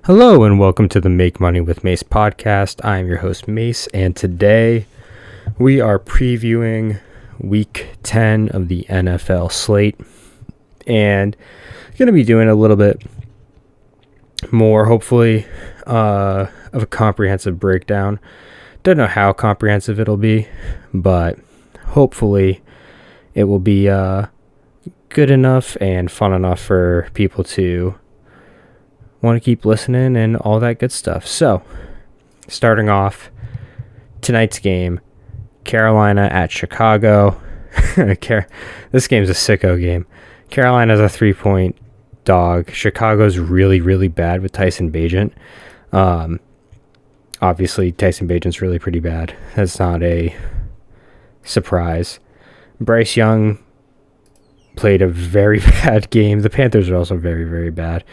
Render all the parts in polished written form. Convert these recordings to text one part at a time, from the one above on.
Hello and welcome to the Make Money with Mace podcast. I'm your host Mace, and today we are previewing week 10 of the NFL slate, and going to be doing a little bit more, hopefully, of a comprehensive breakdown. Don't know how comprehensive it'll be, but hopefully it will be good enough and fun enough for people to want to keep listening and all that good stuff. So, starting off, tonight's game, Carolina at Chicago. This game's a sicko game. Carolina's a 3-point dog. Chicago's really, really bad with Tyson Bagent. Obviously, Tyson Bagent's really pretty bad. That's not a surprise. Bryce Young played a very bad game. The Panthers are also very, very bad.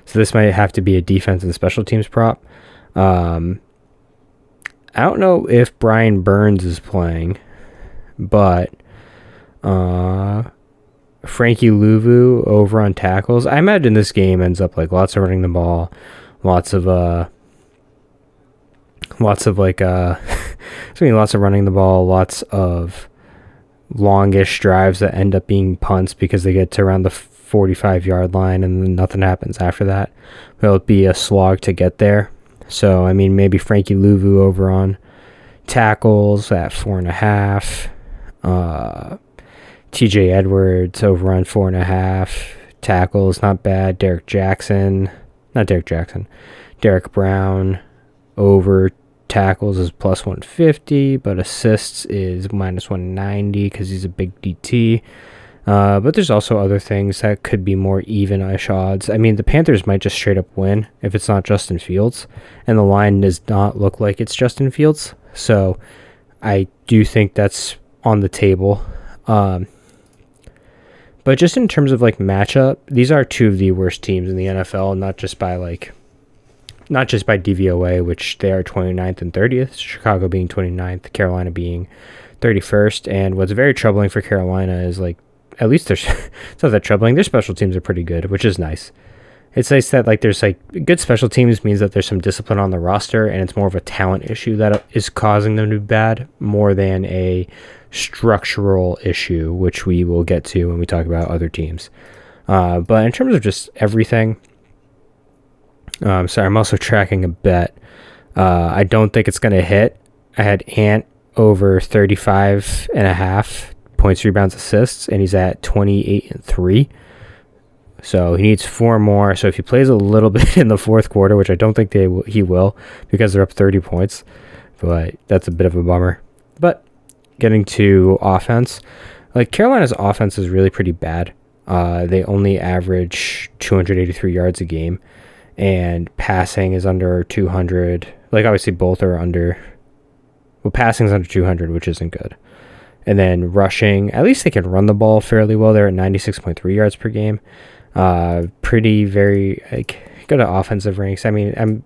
So this might have to be a defense and special teams prop. I don't know if Brian Burns is playing, but Frankie Louvu over on tackles. I imagine this game ends up like lots of running the ball, lots of lots of running the ball, lots of longish drives that end up being punts because they get to around the 45-yard line and then nothing happens after that. It'll be a slog to get there. So, I mean, maybe Frankie Louvu over on tackles at 4.5. TJ Edwards over on 4.5. Tackles, not bad. Derek Brown over tackles is plus 150, but assists is minus 190 because he's a big DT. But there's also other things that could be more even-ish odds. I mean, the Panthers might just straight up win if it's not Justin Fields, and the line does not look like it's Justin Fields. So I do think that's on the table. But just in terms of like matchup, these are two of the worst teams in the NFL, not just by DVOA, which they are 29th and 30th, Chicago being 29th, Carolina being 31st. And what's very troubling for Carolina is like, at least it's not that troubling. Their special teams are pretty good, which is nice. It's nice that like there's like good special teams means that there's some discipline on the roster, and it's more of a talent issue that is causing them to be bad more than a structural issue, which we will get to when we talk about other teams. But in terms of just everything, sorry, I'm also tracking a bet. I don't think it's going to hit. I had Ant over 35.5 points, rebounds, assists, and he's at 28-3. So he needs 4 more. So if he plays a little bit in the fourth quarter, which I don't think he will because they're up 30 points, but that's a bit of a bummer. But getting to offense, like Carolina's offense is really pretty bad. They only average 283 yards a game, and passing is under 200. Like obviously both are under. Well, passing is under 200, which isn't good. And then rushing, at least they can run the ball fairly well. They're at 96.3 yards per game. Pretty very like good at offensive ranks. I mean,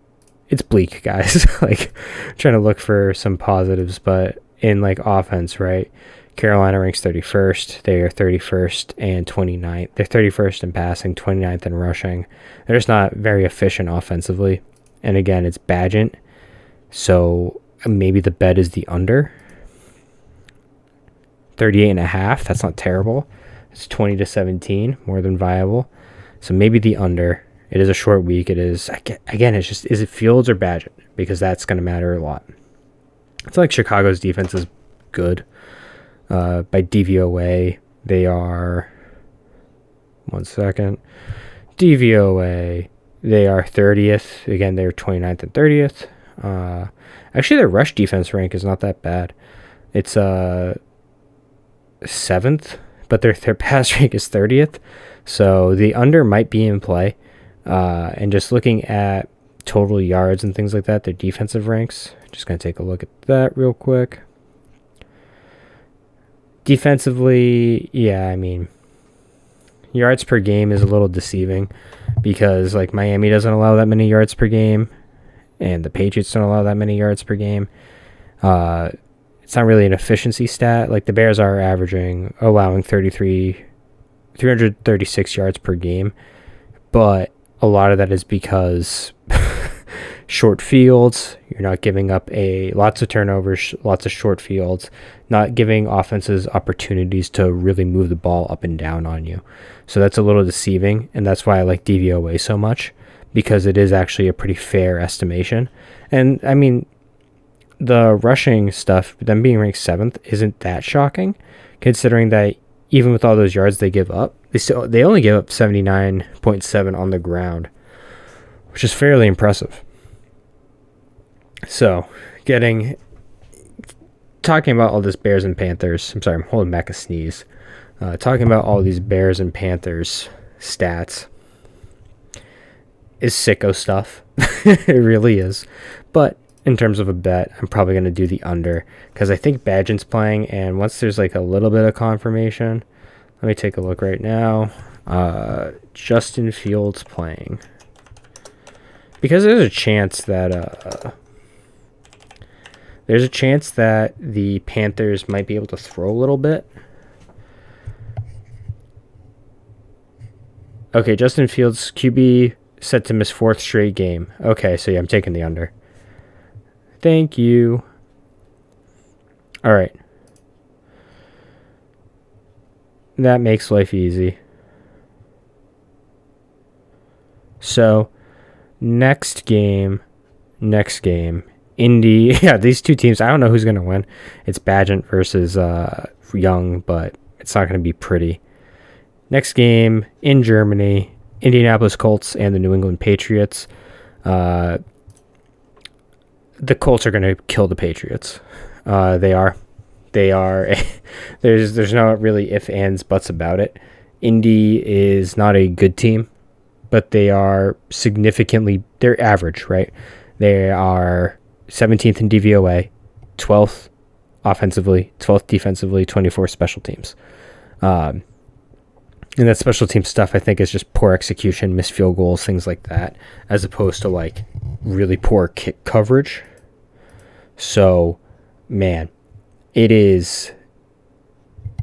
it's bleak, guys. Like trying to look for some positives, but in like offense, right? Carolina ranks 31st. They are 31st and 29th. They're 31st in passing, 29th in rushing. They're just not very efficient offensively. And again, it's Bagent. So maybe the bet is the under. 38.5. That's not terrible. It's 20-17, more than viable. So maybe the under. It is a short week. It is, again, it's just, is it Fields or Bagent? Because that's going to matter a lot. I feel like Chicago's defense is good. By DVOA, they are, one second, DVOA, they are 30th. Again, they're 29th and 30th. Actually, their rush defense rank is not that bad. It's 7th, but their pass rank is 30th. So the under might be in play. And just looking at total yards and things like that, their defensive ranks, just going to take a look at that real quick. Defensively, yeah, I mean, yards per game is a little deceiving because like Miami doesn't allow that many yards per game and the Patriots don't allow that many yards per game. It's not really an efficiency stat. Like the Bears are allowing 336 yards per game, but a lot of that is because short fields. You're not giving up lots of turnovers, lots of short fields, not giving offenses opportunities to really move the ball up and down on you. So that's a little deceiving, and that's why I like DVOA so much, because it is actually a pretty fair estimation. And I mean, the rushing stuff, them being ranked 7th, isn't that shocking, considering that even with all those yards they give up, they only give up 79.7 on the ground, which is fairly impressive. So, talking about all this Bears and Panthers, I'm sorry, I'm holding back a sneeze. Talking about all these Bears and Panthers stats is sicko stuff. It really is. But in terms of a bet, I'm probably going to do the under, because I think Badgin's playing, and once there's like a little bit of confirmation, let me take a look right now. Justin Fields playing, because there's a chance that the Panthers might be able to throw a little bit. Okay, Justin Fields, QB, set to miss 4th straight game. Okay, so yeah, I'm taking the under. Thank you. All right. That makes life easy. So, next game. Indy. Yeah, these two teams, I don't know who's going to win. It's Badgett versus Young, but it's not going to be pretty. Next game in Germany, Indianapolis Colts and the New England Patriots. The Colts are going to kill the Patriots. They are. There's no really ifs, ands, buts about it. Indy is not a good team, but they're average, right? They are 17th in DVOA, 12th offensively, 12th defensively, 24 special teams. And that special team stuff, I think, is just poor execution, missed field goals, things like that, as opposed to like really poor kick coverage. So, man, the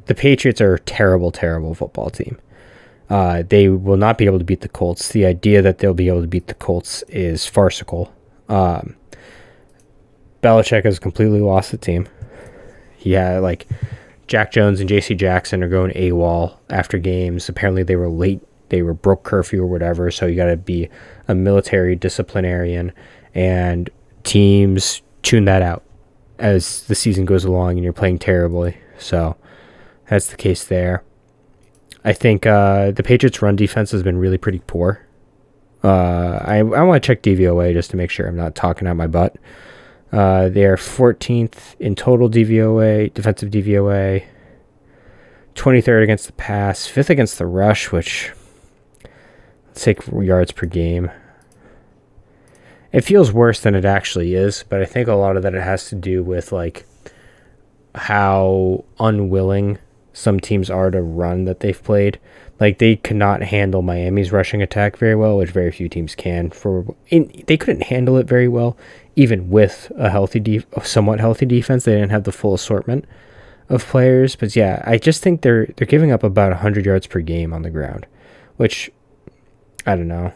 Patriots are a terrible, terrible football team. They will not be able to beat the Colts. The idea that they'll be able to beat the Colts is farcical. Belichick has completely lost the team. Yeah, like Jack Jones and J.C. Jackson are going AWOL after games. Apparently they were late. They were broke curfew or whatever, so you got to be a military disciplinarian, and teams tune that out as the season goes along and you're playing terribly. So that's the case there. I think the Patriots' run defense has been really pretty poor. I want to check DVOA just to make sure I'm not talking out my butt. They are 14th in total DVOA, defensive DVOA, 23rd against the pass, 5th against the rush, which, let's take yards per game. It feels worse than it actually is, but I think a lot of that it has to do with like how unwilling some teams are to run that they've played. Like, they could not handle Miami's rushing attack very well, which very few teams can. They couldn't handle it very well, even with a somewhat healthy defense. They didn't have the full assortment of players. But yeah, I just think they're giving up about 100 yards per game on the ground, which, I don't know.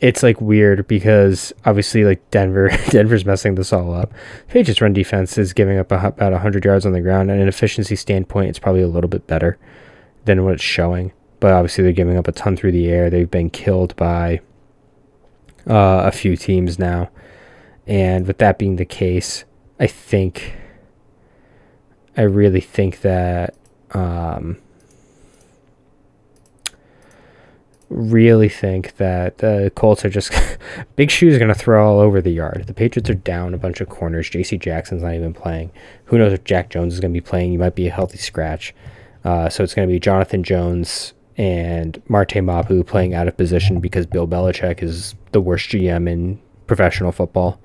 It's like weird because obviously like Denver's messing this all up. Patriots' run defense is giving up about 100 yards on the ground, and an efficiency standpoint, it's probably a little bit better than what it's showing. But obviously they're giving up a ton through the air. They've been killed by a few teams now. And with that being the case, I really think that the Colts are just Big Shoe's going to throw all over the yard. The Patriots are down a bunch of corners. J.C. Jackson's not even playing. Who knows if Jack Jones is going to be playing? He might be a healthy scratch. So it's going to be Jonathan Jones and Marte Mapu playing out of position because Bill Belichick is the worst GM in professional football.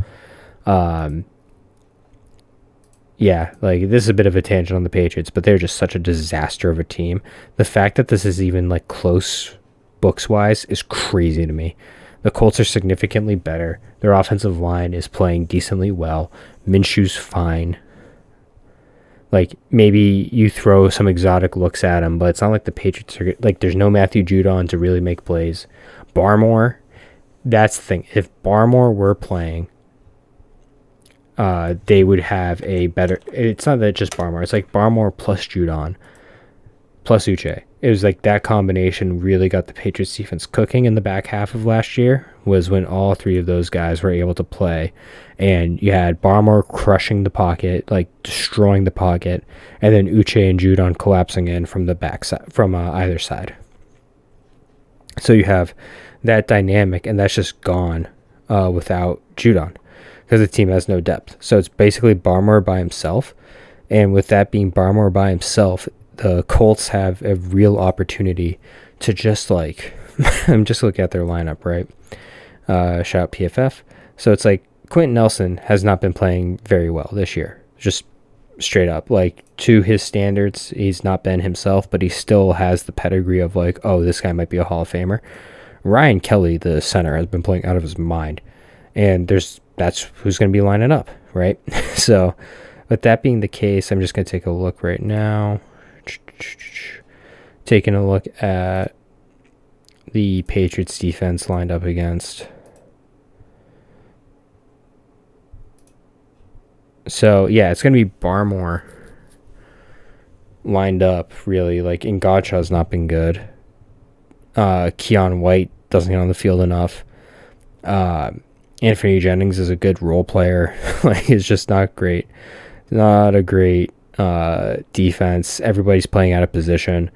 Yeah, like this is a bit of a tangent on the Patriots, but they're just such a disaster of a team. The fact that this is even like close books-wise is crazy to me. The Colts are significantly better. Their offensive line is playing decently well. Minshew's fine. Like, maybe you throw some exotic looks at him, but it's not like the Patriots are like, there's no Matthew Judon to really make plays. Barmore, that's the thing. If Barmore were playing, they would have a better. It's not that just Barmore. It's like Barmore plus Judon plus Uche. It was like that combination really got the Patriots defense cooking in the back half of last year, was when all three of those guys were able to play. And you had Barmore crushing the pocket, like destroying the pocket, and then Uche and Judon collapsing in from the backside, from either side. So you have that dynamic, and that's just gone without Judon, because the team has no depth. So it's basically Barmore by himself. And with that being Barmore by himself, the Colts have a real opportunity to just like, I'm just looking at their lineup, right? Shout out PFF. So it's like Quentin Nelson has not been playing very well this year. Just straight up. Like, to his standards, he's not been himself, but he still has the pedigree of like, oh, this guy might be a Hall of Famer. Ryan Kelly, the center, has been playing out of his mind. And that's who's going to be lining up, right? So with that being the case, I'm just going to take a look right now. Taking a look at the Patriots defense lined up against. So yeah, it's going to be Barmore lined up, really. Like, Ngachau's not been good. Keon White doesn't get on the field enough. Anthony Jennings is a good role player. Like, it's just not great. Not a great defense. Everybody's playing out of position.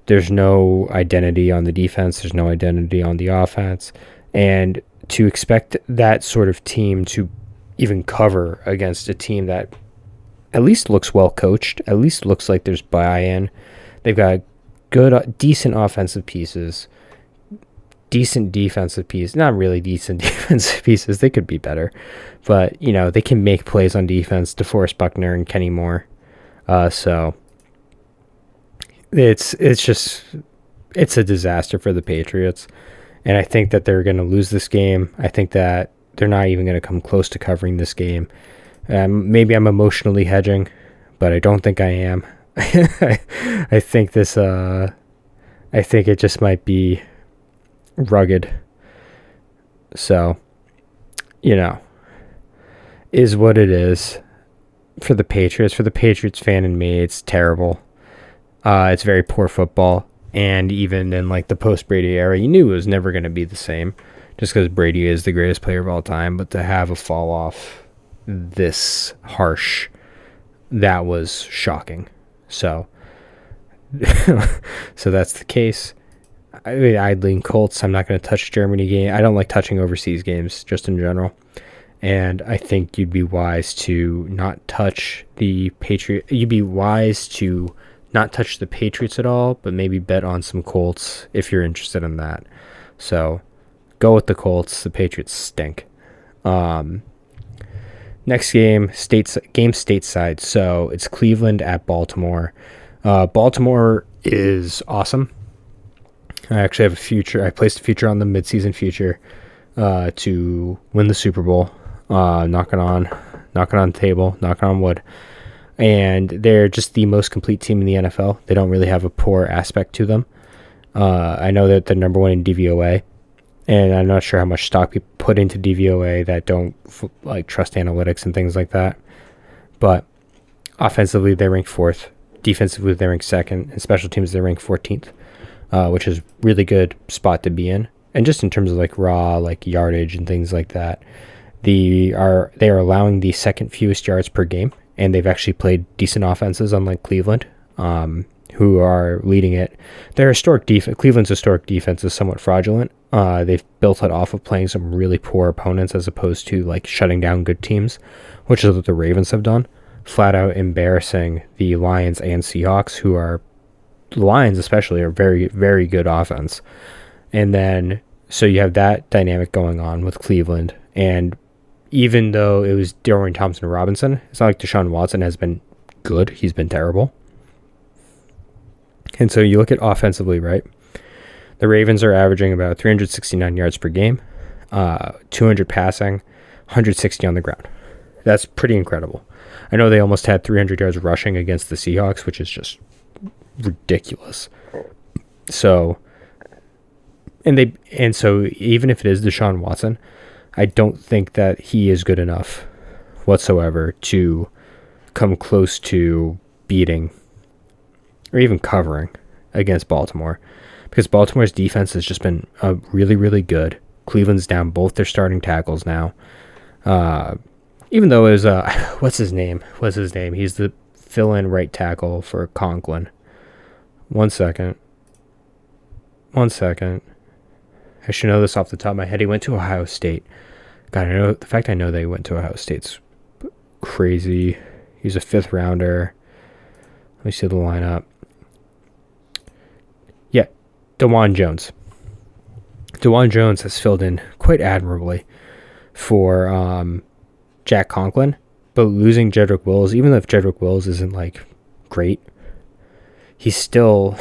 There's no identity on the defense. There's no identity on the offense. And to expect that sort of team to even cover against a team that at least looks well coached, at least looks like there's buy-in. They've got good, decent offensive pieces, decent defensive pieces. Not really decent defensive pieces. They could be better. But, you know, they can make plays on defense. DeForest Buckner and Kenny Moore. So it's a disaster for the Patriots. And I think that they're going to lose this game. I think that they're not even going to come close to covering this game. Maybe I'm emotionally hedging, but I don't think I am. I think this. I think it just might be rugged. So, you know, is what it is for the Patriots. For the Patriots fan in me, it's terrible. It's very poor football. And even in like the post-Brady era, you knew it was never going to be the same, just because Brady is the greatest player of all time. But to have a fall off this harsh, that was shocking. So that's the case. I'd lean Colts. I'm not going to touch Germany game. I don't like touching overseas games just in general. And I think you'd be wise to not touch the Patriot. You'd be wise to not touch the Patriots at all, but maybe bet on some Colts if you're interested in that. So go with the Colts. The Patriots stink. Next game stateside. So it's Cleveland at Baltimore. Baltimore is awesome. I actually have a future. I placed a future on the midseason future to win the Super Bowl. Knocking on the table, knocking on wood. And they're just the most complete team in the NFL. They don't really have a poor aspect to them. I know that they're number one in DVOA, and I'm not sure how much stock people put into DVOA that don't like trust analytics and things like that. But offensively, they rank 4th. Defensively, they rank 2nd. And special teams, they rank 14th, which is really good spot to be in. And just in terms of like raw like yardage and things like that, they are allowing the second fewest yards per game. And they've actually played decent offenses, unlike Cleveland, who are leading it. Their Cleveland's historic defense is somewhat fraudulent. They've built it off of playing some really poor opponents as opposed to like shutting down good teams, which is what the Ravens have done, flat out embarrassing the Lions and Seahawks, who are, the Lions especially, are very, very good offense. And then, so you have that dynamic going on with Cleveland, and even though it was Dorian Thompson-Robinson, it's not like Deshaun Watson has been good. He's been terrible. And so you look at offensively, right? The Ravens are averaging about 369 yards per game, 200 passing, 160 on the ground. That's pretty incredible. I know they almost had 300 yards rushing against the Seahawks, which is just ridiculous. So, so even if it is Deshaun Watson, I don't think that he is good enough whatsoever to come close to beating or even covering against Baltimore, because Baltimore's defense has just been really, really good. Cleveland's down both their starting tackles now. Even though it was, what's his name? He's the fill-in right tackle for Conklin. One second. I should know this off the top of my head. He went to Ohio State. God, I know they went to Ohio State's crazy. He's a 5th rounder. Let me see the lineup. Yeah, DeJuan Jones. DeJuan Jones has filled in quite admirably for Jack Conklin, but losing Jedrick Wills, even if Jedrick Wills isn't like great, he's still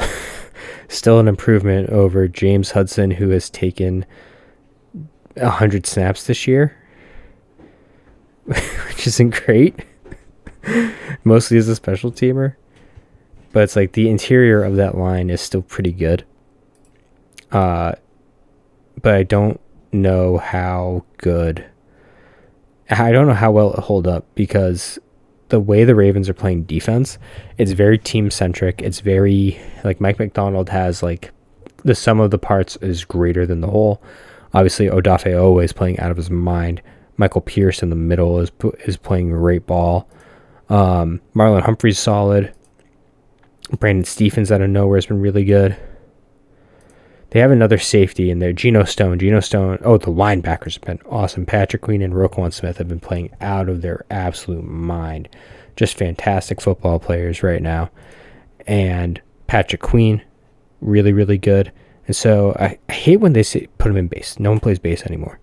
an improvement over James Hudson, who has taken 100 snaps this year, which isn't great. Mostly as a special teamer, but it's like the interior of that line is still pretty good. But I don't know how good. I don't know how well it'll hold up, because the way the Ravens are playing defense, it's very team centric. It's very like Mike McDonald has like the sum of the parts is greater than the whole. Obviously, Odafe Oweh is playing out of his mind. Michael Pierce in the middle is playing great ball. Marlon Humphrey's solid. Brandon Stephens out of nowhere has been really good. They have another safety in there, Geno Stone. The linebackers have been awesome. Patrick Queen and Roquan Smith have been playing out of their absolute mind. Just fantastic football players right now. And Patrick Queen, really, really good. And so I hate when they put him in base. No one plays base anymore.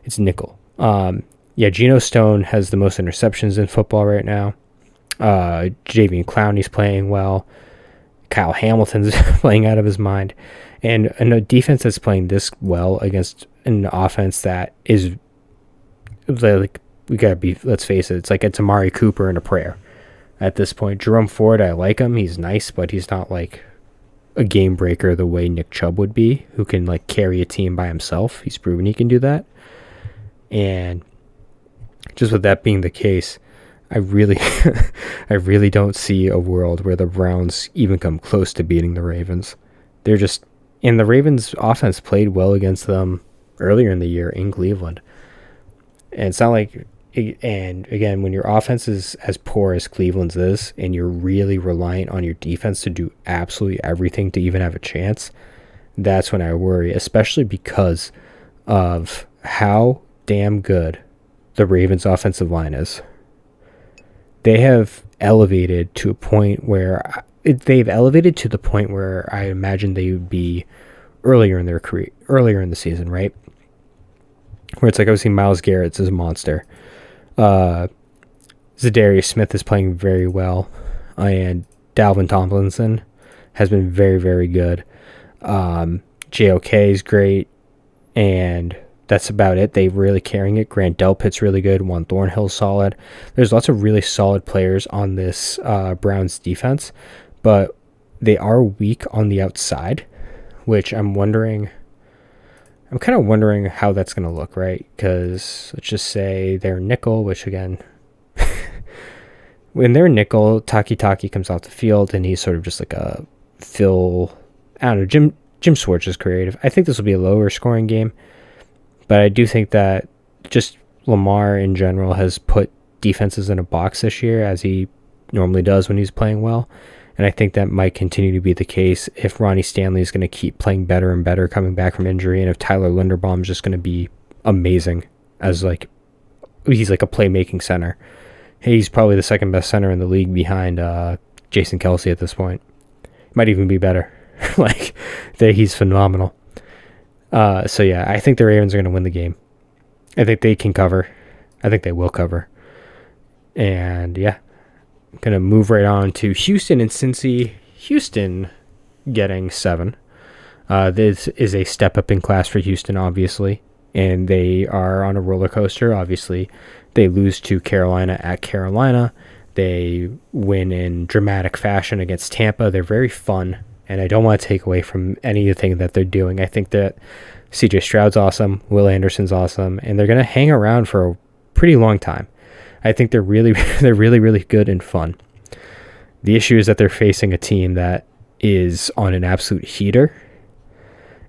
It's nickel. Geno Stone has the most interceptions in football right now. Jadeveon Clowney's playing well. Kyle Hamilton's playing out of his mind. And a defense that's playing this well against an offense that is like, let's face it, it's Amari Cooper and a prayer at this point. Jerome Ford, I like him. He's nice, but he's not like a game breaker the way Nick Chubb would be, who can like carry a team by himself. He's proven he can do that. And just with that being the case, I really don't see a world where the Browns even come close to beating the Ravens. And the Ravens offense played well against them earlier in the year in Cleveland. And it's not like, and again, when your offense is as poor as Cleveland's is, and you're really reliant on your defense to do absolutely everything to even have a chance, that's when I worry, especially because of how damn good the Ravens offensive line is. They have elevated to a point where I imagine they would be earlier in their career, earlier in the season, right? Where it's like, obviously Myles Garrett's is a monster. Zadarius Smith is playing very well, and Dalvin Tomlinson has been very, very good. JOK is great, and that's about it. They're really carrying it. Grant Delpit's really good. Juan Thornhill's solid. There's lots of really solid players on this Browns defense, but they are weak on the outside, which I'm kind of wondering how that's going to look, right? Because let's just say they're nickel, which again, when they're nickel, Taki comes off the field and he's sort of just like a Phil, I don't know, Jim Schwartz is creative. I think this will be a lower scoring game, but I do think that just Lamar in general has put defenses in a box this year, as he normally does when he's playing well. And I think that might continue to be the case if Ronnie Stanley is going to keep playing better and better coming back from injury, and if Tyler Linderbaum is just going to be amazing as he's like a playmaking center. He's probably the second best center in the league behind Jason Kelce at this point. Might even be better. He's phenomenal. So yeah, I think the Ravens are going to win the game. I think they can cover. I think they will cover. And yeah, I'm going to move right on to Houston and Cincy. Houston getting 7. This is a step up in class for Houston, obviously. And they are on a roller coaster, obviously. They lose to Carolina at Carolina. They win in dramatic fashion against Tampa. They're very fun, and I don't want to take away from anything that they're doing. I think that CJ Stroud's awesome, Will Anderson's awesome, and they're going to hang around for a pretty long time. I think they're really, really good and fun. The issue is that they're facing a team that is on an absolute heater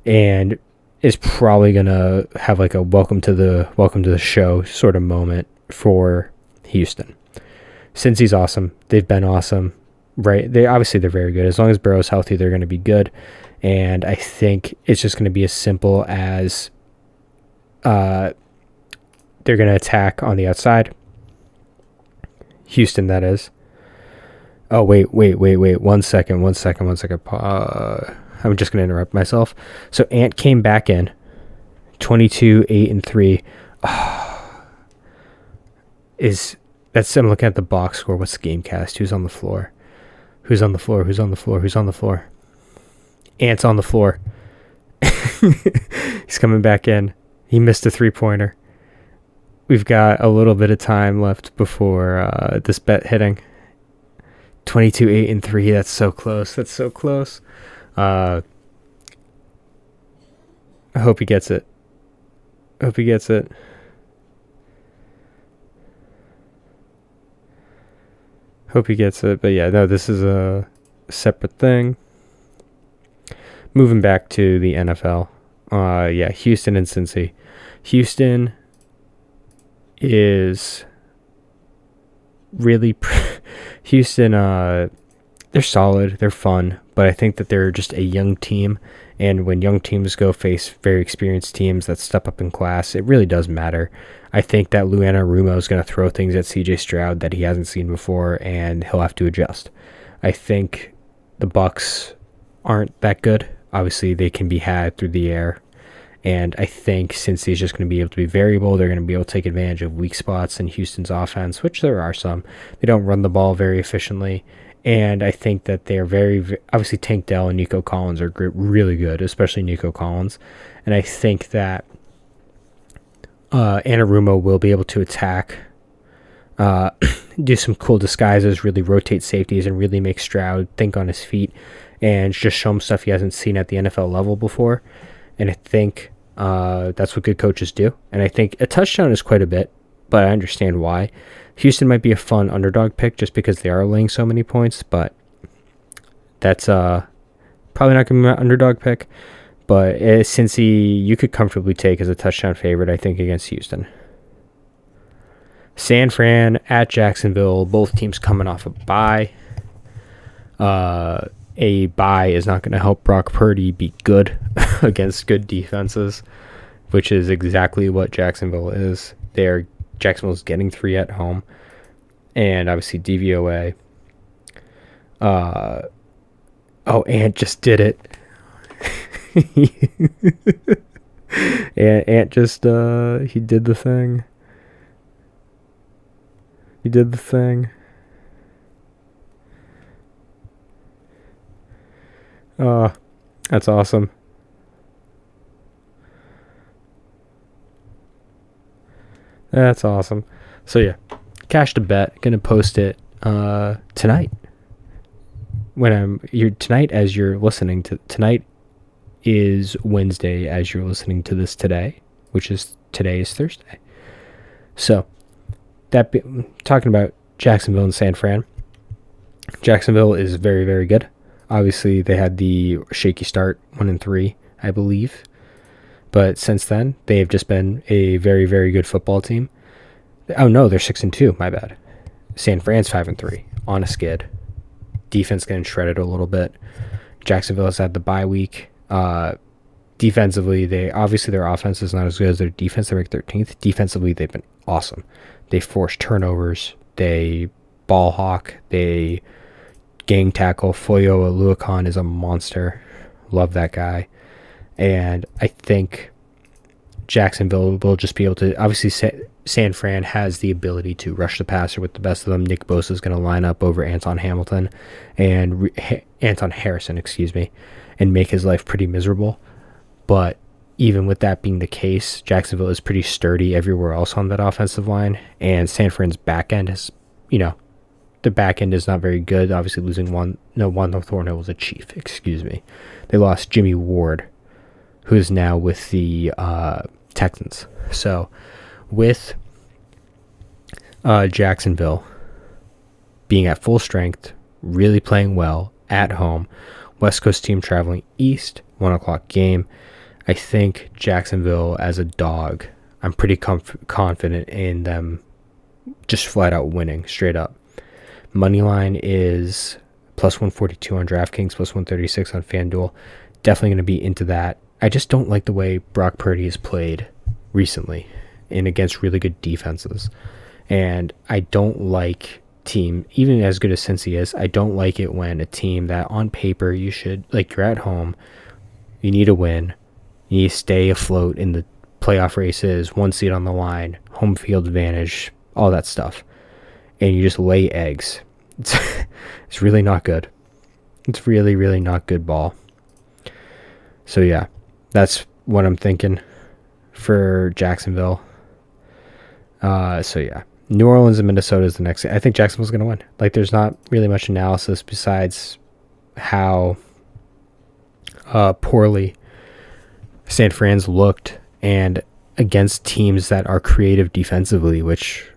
and is probably going to have like a welcome to the show sort of moment for Houston. Cincy's awesome. They've been awesome, right? They're very good. As long as Burrow's healthy, they're going to be good. And I think it's just going to be as simple as they're going to attack on the outside. Houston, that is. Oh, wait. 1 second. I'm just going to interrupt myself. So Ant came back in 22-8-3. I'm looking at the box score. What's the game cast? Who's on the floor? Ant's on the floor. He's coming back in. He missed a 3-pointer. We've got a little bit of time left before this bet hitting. 22-8-3. That's so close. I hope he gets it. But yeah, no, this is a separate thing. Moving back to the NFL. Houston and Cincy. Houston is really Houston, they're solid, they're fun, but I think that they're just a young team, and when young teams go face very experienced teams that step up in class, it really does matter. I think that Lou Anarumo is going to throw things at CJ Stroud that he hasn't seen before, and he'll have to adjust. I think the Bucs aren't that good. Obviously, they can be had through the air. And I think since he's just going to be able to be variable, they're going to be able to take advantage of weak spots in Houston's offense, which there are some. They don't run the ball very efficiently. And I think that they're obviously Tank Dell and Nico Collins are really good, especially Nico Collins. And I think that Anarumo will be able to attack, do some cool disguises, really rotate safeties, and really make Stroud think on his feet and just show him stuff he hasn't seen at the NFL level before. And I think that's what good coaches do. And I think a touchdown is quite a bit, but I understand why. Houston might be a fun underdog pick just because they are laying so many points, but that's probably not going to be my underdog pick. But Cincy, you could comfortably take as a touchdown favorite, I think, against Houston. San Fran at Jacksonville, both teams coming off a bye. A bye is not going to help Brock Purdy be good against good defenses, which is exactly what Jacksonville is. Jacksonville's getting 3 at home, and obviously DVOA. Ant just did it. Ant just he did the thing. That's awesome. That's awesome. So yeah, cashed a bet. Gonna post it tonight. Tonight as you're listening to tonight is Wednesday as you're listening to this today, today is Thursday. So talking about Jacksonville and San Fran. Jacksonville is very, very good. Obviously, they had the shaky start, 1-3, I believe. But since then, they have just been a very, very good football team. Oh, no, they're 6-2. My bad. San Fran's 5-3 on a skid. Defense getting shredded a little bit. Jacksonville has had the bye week. Defensively, their offense is not as good as their defense. They're ranked 13th. Defensively, they've been awesome. They force turnovers. They ball hawk. They gang tackle. Foyo Aluakon is a monster. Love that guy. And I think Jacksonville will just be able to, obviously San Fran has the ability to rush the passer with the best of them. Nick Bosa is going to line up over Anton Harrison, and make his life pretty miserable. But even with that being the case, Jacksonville is pretty sturdy everywhere else on that offensive line, and San Fran's back end is, the back end is not very good. Obviously, losing Juan Thornhill was a Chief. Excuse me. They lost Jimmy Ward, who is now with the Texans. So, with Jacksonville being at full strength, really playing well at home, West Coast team traveling east, 1:00 game. I think Jacksonville as a dog, I'm pretty confident in them just flat out winning straight up. Moneyline is plus 142 on DraftKings, plus 136 on FanDuel. Definitely going to be into that. I just don't like the way Brock Purdy has played recently and against really good defenses. And I don't like team, even as good as Cincy is, I don't like it when a team that on paper you should, like, you're at home, you need a win, you need to stay afloat in the playoff races, one seed on the line, home field advantage, all that stuff. And you just lay eggs. It's really not good. It's really, really not good ball. So yeah, that's what I'm thinking for Jacksonville. So yeah, New Orleans and Minnesota is the next. I think Jacksonville's going to win. Like, there's not really much analysis besides how poorly San Fran's looked, and against teams that are creative defensively, which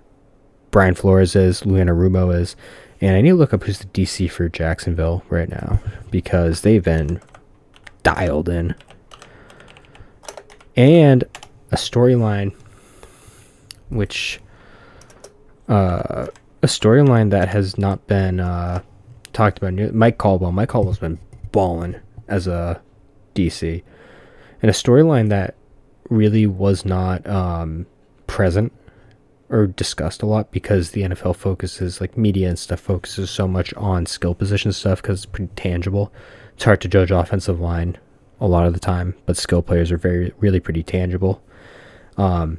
Brian Flores is, Lou Anarumo is. And I need to look up who's the DC for Jacksonville right now, because they've been dialed in. And a storyline that has not been talked about. Mike Caldwell. Mike Caldwell's been balling as a DC. And a storyline that really was not present or discussed a lot, because the NFL focuses, like media and stuff, focuses so much on skill position stuff because it's pretty tangible. It's hard to judge offensive line a lot of the time, but skill players are really pretty tangible. San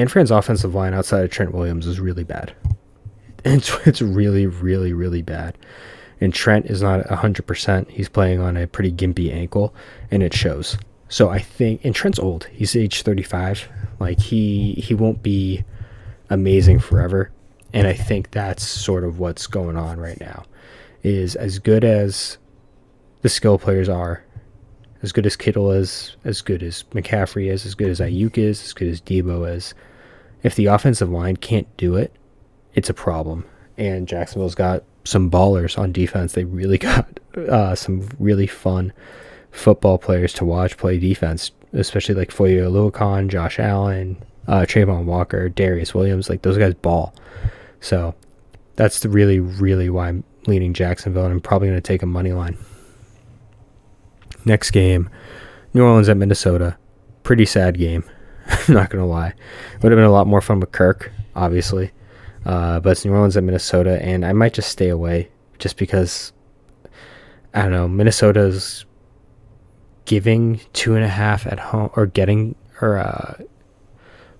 Fran's offensive line outside of Trent Williams is really bad. It's really, really, really bad. And Trent is not 100%. He's playing on a pretty gimpy ankle, and it shows. So I think, and Trent's old. He's age 35. Like, he won't be amazing forever. And I think that's sort of what's going on right now. Is as good as the skill players are, as good as Kittle is, as good as McCaffrey is, as good as Ayuk is, as good as Debo is, if the offensive line can't do it, it's a problem. And Jacksonville's got some ballers on defense. They really got some really fun football players to watch play defense, especially like Foye Oluokun, Josh Allen, Trayvon Walker, Darius Williams. Like, those guys ball. So that's really, really why I'm leaning Jacksonville, and I'm probably going to take a money line. Next game, New Orleans at Minnesota. Pretty sad game. I'm not going to lie. Would have been a lot more fun with Kirk, obviously. But it's New Orleans at Minnesota, and I might just stay away just because, I don't know, Minnesota's giving 2.5 at home,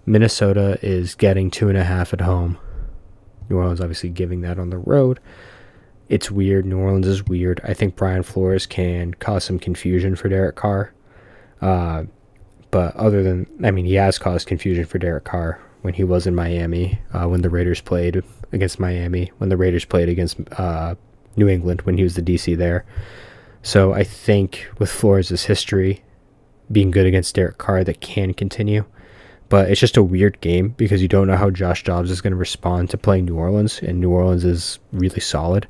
Minnesota is getting 2.5 at home. New Orleans obviously giving that on the road. It's weird. New Orleans is weird. I think Brian Flores can cause some confusion for Derek Carr. But he has caused confusion for Derek Carr when he was in Miami, when the Raiders played against Miami, when the Raiders played against New England, when he was the DC there. So I think with Flores' history being good against Derek Carr, that can continue. But it's just a weird game because you don't know how Josh Dobbs is going to respond to playing New Orleans, and New Orleans is really solid.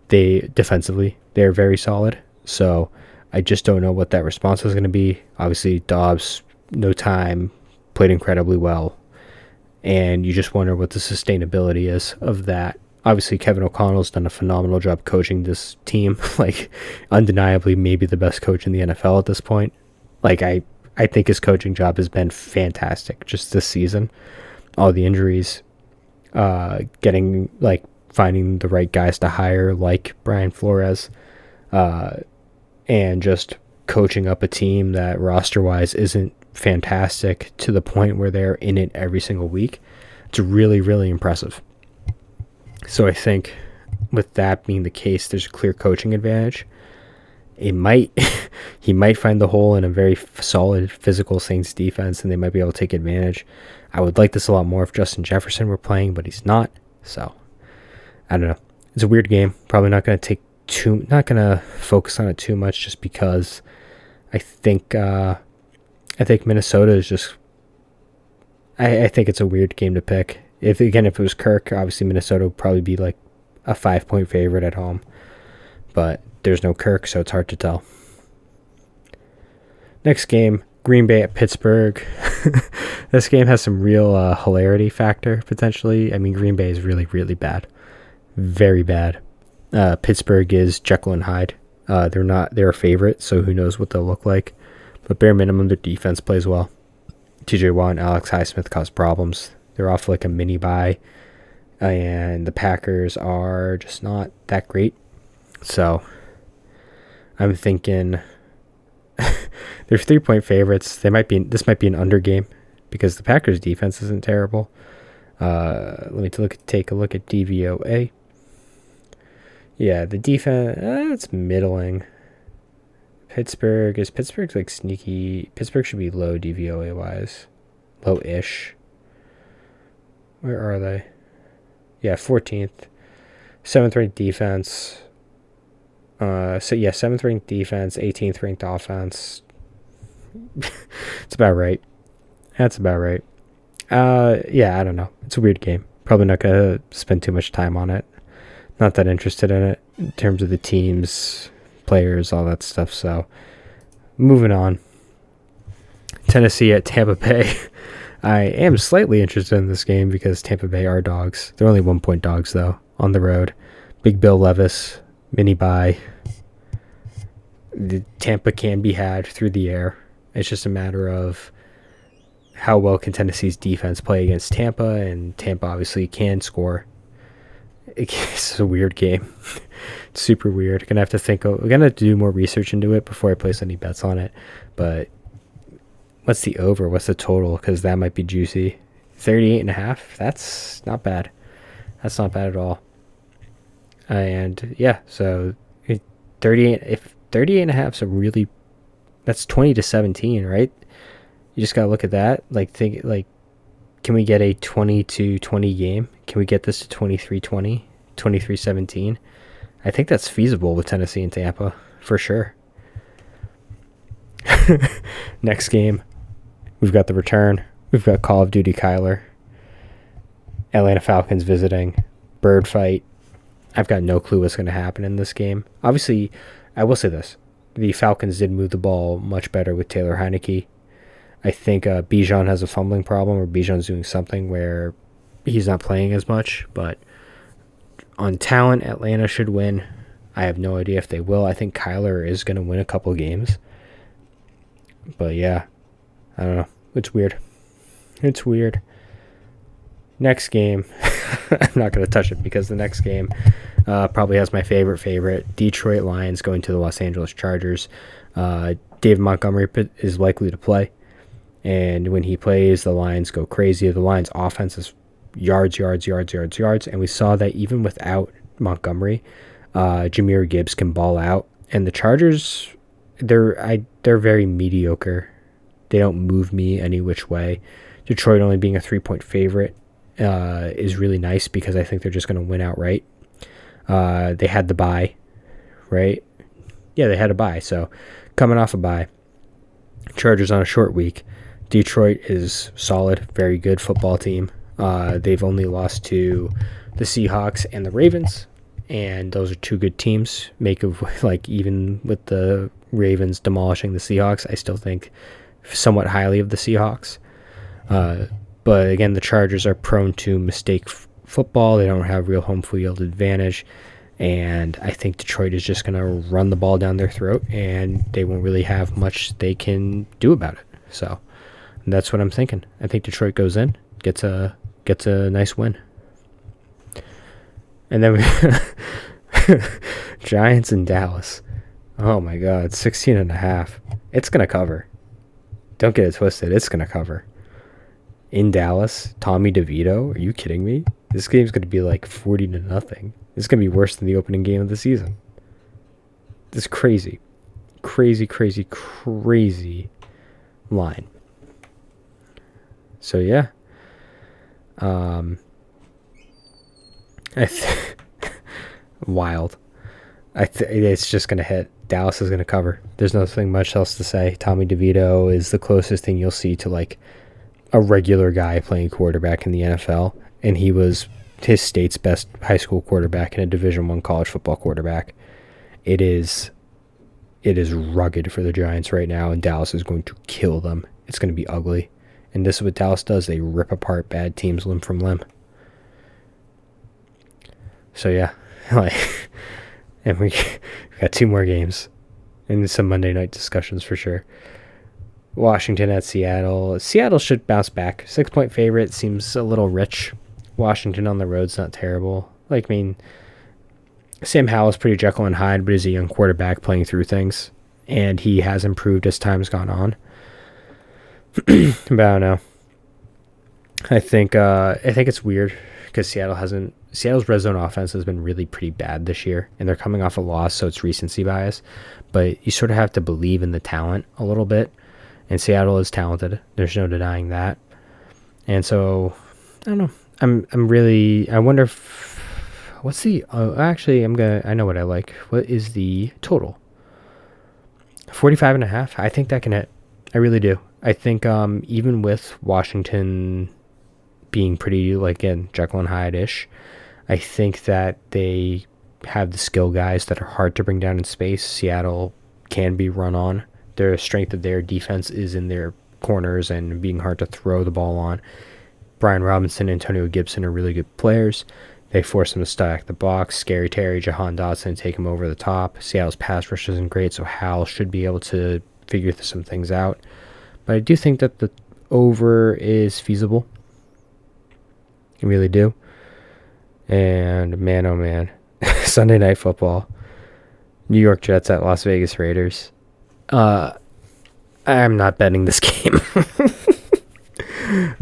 Defensively, they're very solid. So I just don't know what that response is going to be. Obviously, Dobbs, no time, played incredibly well. And you just wonder what the sustainability is of that. Obviously, Kevin O'Connell's done a phenomenal job coaching this team. Like, undeniably, maybe the best coach in the NFL at this point. Like, I think his coaching job has been fantastic just this season. All the injuries, finding the right guys to hire, like Brian Flores, and just coaching up a team that roster-wise isn't fantastic to the point where they're in it every single week. It's really, really impressive. So I think with that being the case, there's a clear coaching advantage. it might he might find the hole in a very solid physical Saints defense, and they might be able to take advantage. I would like this a lot more if Justin Jefferson were playing, but he's not. So I don't know. It's a weird game. Probably not going to focus on it too much, just because I think Minnesota is just. I think it's a weird game to pick. If it was Kirk, obviously Minnesota would probably be like a 5-point favorite at home, but there's no Kirk, so it's hard to tell. Next game, Green Bay at Pittsburgh. This game has some real hilarity factor potentially. I mean, Green Bay is really, really bad, very bad. Pittsburgh is Jekyll and Hyde. They're a favorite, so who knows what they'll look like. But bare minimum, their defense plays well. TJ Watt and Alex Highsmith cause problems. They're off like a mini bye, and the Packers are just not that great. So I'm thinking they're 3-point favorites. This might be an under game because the Packers defense isn't terrible. Let me take a look at DVOA. Yeah, the defense, it's middling. Pittsburgh's like sneaky. Pittsburgh should be low DVOA wise. Low-ish. Where are they? Yeah, 14th. 7th ranked defense. 7th ranked defense, 18th ranked offense. It's about right. That's about right. I don't know. It's a weird game. Probably not going to spend too much time on it. Not that interested in it in terms of the teams, players, all that stuff. So, moving on. Tennessee at Tampa Bay. I am slightly interested in this game because Tampa Bay are dogs. They're only 1-point dogs, though, on the road. Big Bill Levis, mini bye. The Tampa can be had through the air. It's just a matter of how well can Tennessee's defense play against Tampa, and Tampa obviously can score. It's a weird game. It's super weird. We're gonna do more research into it before I place any bets on it. But what's the over? What's the total? Because that might be juicy. 38.5. That's not bad. That's not bad at all. And yeah, so 38. If 38.5 is a really, that's 20-17, right? You just gotta look at that. Can we get a 20-20 game? Can we get this to 23-20, 23-17? I think that's feasible with Tennessee and Tampa for sure. Next game, we've got the return. We've got Call of Duty Kyler. Atlanta Falcons visiting. Bird fight. I've got no clue what's going to happen in this game. Obviously, I will say this. The Falcons did move the ball much better with Taylor Heineke. I think Bijan has a fumbling problem, or Bijan's doing something where he's not playing as much. But on talent, Atlanta should win. I have no idea if they will. I think Kyler is going to win a couple games. But yeah, I don't know. It's weird. It's weird. Next game, I'm not going to touch it because the next game probably has my favorite. Detroit Lions going to the Los Angeles Chargers. David Montgomery is likely to play. And when he plays, the Lions go crazy. The Lions' offense is yards. And we saw that even without Montgomery, Jahmyr Gibbs can ball out. And the Chargers, they're very mediocre. They don't move me any which way. Detroit only being a 3-point favorite is really nice because I think they're just going to win outright. They had the bye, right? Yeah, they had a bye. So coming off a bye, Chargers on a short week. Detroit is solid, very good football team. They've only lost to the Seahawks and the Ravens, and those are two good teams. Even with the Ravens demolishing the Seahawks, I still think somewhat highly of the Seahawks. But again, the Chargers are prone to mistake football. They don't have real home field advantage. And I think Detroit is just going to run the ball down their throat, and they won't really have much they can do about it. So that's what I'm thinking. I think Detroit goes in, gets a nice win. And then Giants and Dallas. Oh my God, 16.5. It's going to cover. Don't get it twisted. It's going to cover. In Dallas, Tommy DeVito, are you kidding me? This game's going to be like 40-0. It's going to be worse than the opening game of the season. This is crazy. crazy, crazy, crazy line. So yeah. Wild. It's just going to hit. Dallas is going to cover. There's nothing much else to say. Tommy DeVito is the closest thing you'll see to like a regular guy playing quarterback in the NFL, and he was his state's best high school quarterback and a Division I college football quarterback. It is rugged for the Giants right now, and Dallas is going to kill them. It's going to be ugly. And this is what Dallas does. They rip apart bad teams limb from limb. So yeah, and we got 2 more games and some Monday night discussions for sure. Washington at Seattle. Seattle should bounce back. 6-point favorite seems a little rich. Washington on the road's not terrible. Sam Howell's pretty Jekyll and Hyde, but he's a young quarterback playing through things, and he has improved as time's gone on. But I don't know. I think it's weird because Seattle's red zone offense has been really pretty bad this year, and they're coming off a loss, so it's recency bias. But you sort of have to believe in the talent a little bit, and Seattle is talented. There's no denying that. And so I don't know. I wonder if what's the I know what I like. What is the total? 45.5. I think that can hit. I really do. I think even with Washington being pretty again Jekyll and Hyde-ish, I think that they have the skill guys that are hard to bring down in space. Seattle can be run on. Their strength of their defense is in their corners and being hard to throw the ball on. Brian Robinson, Antonio Gibson are really good players. They force him to stack the box. Scary Terry, Jahan Dotson take him over the top. Seattle's pass rush isn't great, so Howell should be able to figure some things out. But I do think that the over is feasible. I really do. And man, oh man. Sunday Night Football. New York Jets at Las Vegas Raiders. I'm not betting this game.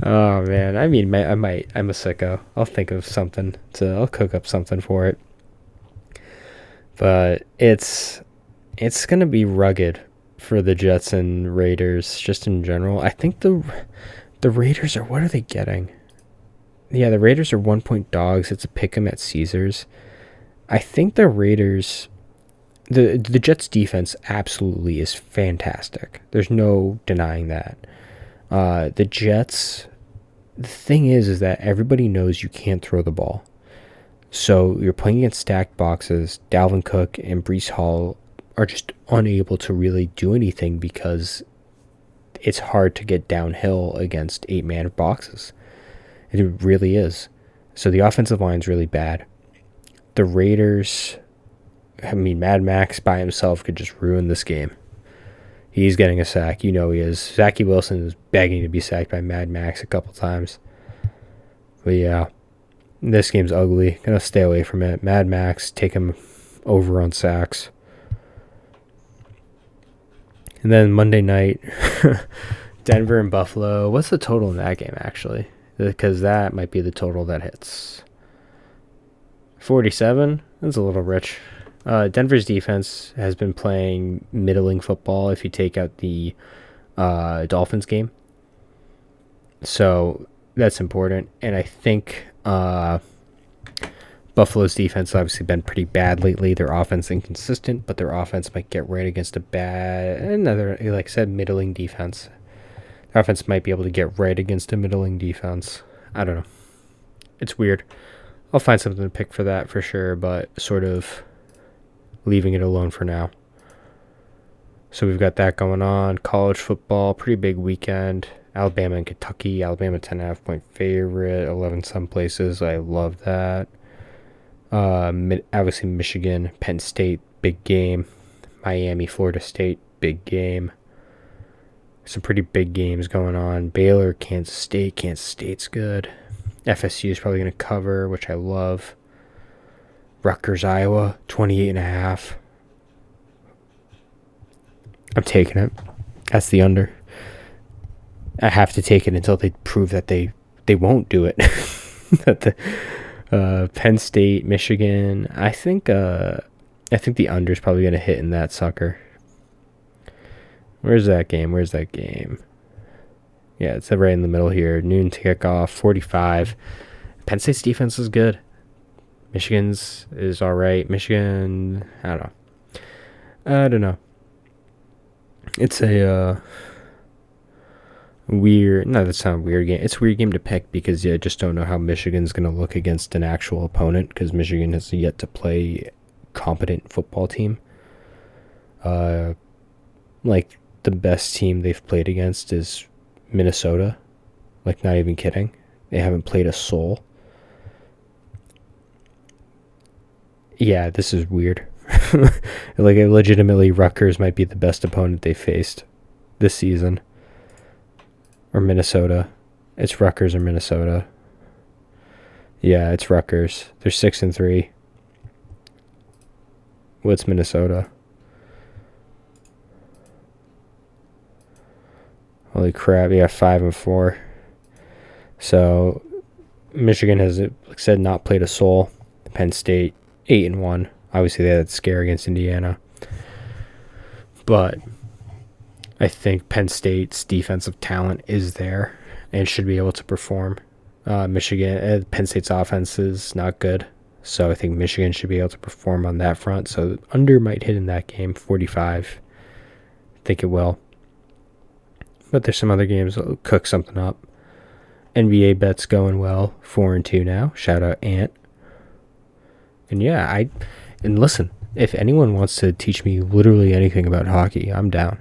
Oh man, I mean, I might. I'm a sicko. I'll think of something I'll cook up something for it. But it's gonna be rugged for the Jets and Raiders just in general. I think the Raiders are, what are they getting? Yeah, the Raiders are 1-point dogs. It's a pick 'em at Caesars. I think the Raiders, the Jets defense absolutely is fantastic. There's no denying that. The Jets, the thing is that everybody knows you can't throw the ball. So you're playing against stacked boxes. Dalvin Cook and Breece Hall are just unable to really do anything because it's hard to get downhill against 8-man boxes. It really is. So the offensive line's really bad. The Raiders, Mad Max by himself could just ruin this game. He's getting a sack. You know he is. Zachy Wilson is begging to be sacked by Mad Max a couple times. But yeah, this game's ugly. Gonna stay away from it. Mad Max, take him over on sacks. And then Monday night, Denver and Buffalo. What's the total in that game, actually? Because that might be the total that hits. 47? That's a little rich. Denver's defense has been playing middling football if you take out the Dolphins game. So that's important. And I think Buffalo's defense has obviously been pretty bad lately. Their offense inconsistent, but their offense might get right against another, like I said, middling defense. Their offense might be able to get right against a middling defense. I don't know. It's weird. I'll find something to pick for that for sure, but sort of leaving it alone for now. So we've got that going on. College football, pretty big weekend. Alabama and Kentucky. Alabama 10.5-point favorite. 11 some places. I love that. Obviously Michigan, Penn State, big game. Miami, Florida State, big game. Some pretty big games going on. Baylor, Kansas State. Kansas State's good. FSU is probably going to cover, which I love. Rutgers, Iowa, 28.5. I'm taking it. That's the under. I have to take it until they prove that they won't do it. That the Penn State, Michigan. I think the under is probably going to hit in that sucker. Where's that game? Yeah, it's right in the middle here. Noon kickoff, 45. Penn State's defense is good. Michigan's is all right. Michigan, I don't know. It's a weird, no, that's not a weird game. It's a weird game to pick because you just don't know how Michigan's going to look against an actual opponent because Michigan has yet to play a competent football team. Like the best team they've played against is Minnesota. Like, not even kidding. They haven't played a soul. Yeah, this is weird. Like, legitimately, Rutgers might be the best opponent they faced this season. Or Minnesota. It's Rutgers or Minnesota. Yeah, it's Rutgers. They're 6-3. What's Minnesota? Holy crap! Yeah, 5-4. So Michigan has, like I said, not played a soul. Penn State 8-1. Obviously, they had that scare against Indiana, but I think Penn State's defensive talent is there and should be able to perform. Penn State's offense is not good, so I think Michigan should be able to perform on that front. So under might hit in that game, 45. I think it will. But there's some other games that'll cook something up. NBA bets going well, 4-2 now. Shout out Ant. And yeah, and listen, if anyone wants to teach me literally anything about hockey, I'm down.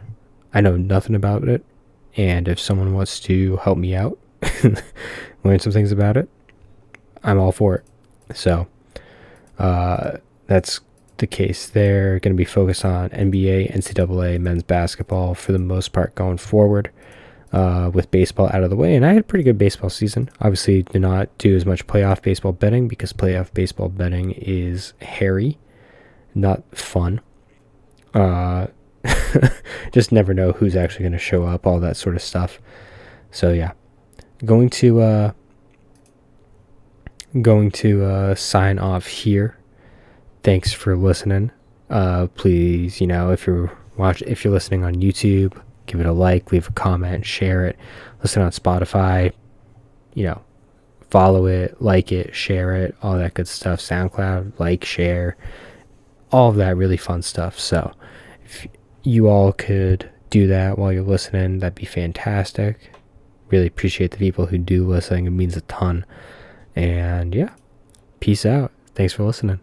I know nothing about it, and if someone wants to help me out, learn some things about it, I'm all for it. So that's the case there. Going to be focused on NBA, NCAA, men's basketball for the most part going forward, with baseball out of the way. And I had a pretty good baseball season. Obviously did not do as much playoff baseball betting because playoff baseball betting is hairy, not fun. Just never know who's actually going to show up, all that sort of stuff. So yeah, going to sign off here. Thanks for listening. Please, if you're listening on YouTube, give it a like, leave a comment, share it. Listen on Spotify, follow it, like it, share it, all that good stuff. SoundCloud, like, share, all of that really fun stuff. So if you all could do that while you're listening, that'd be fantastic. Really appreciate the people who do listen. It means a ton. And yeah, peace out. Thanks for listening.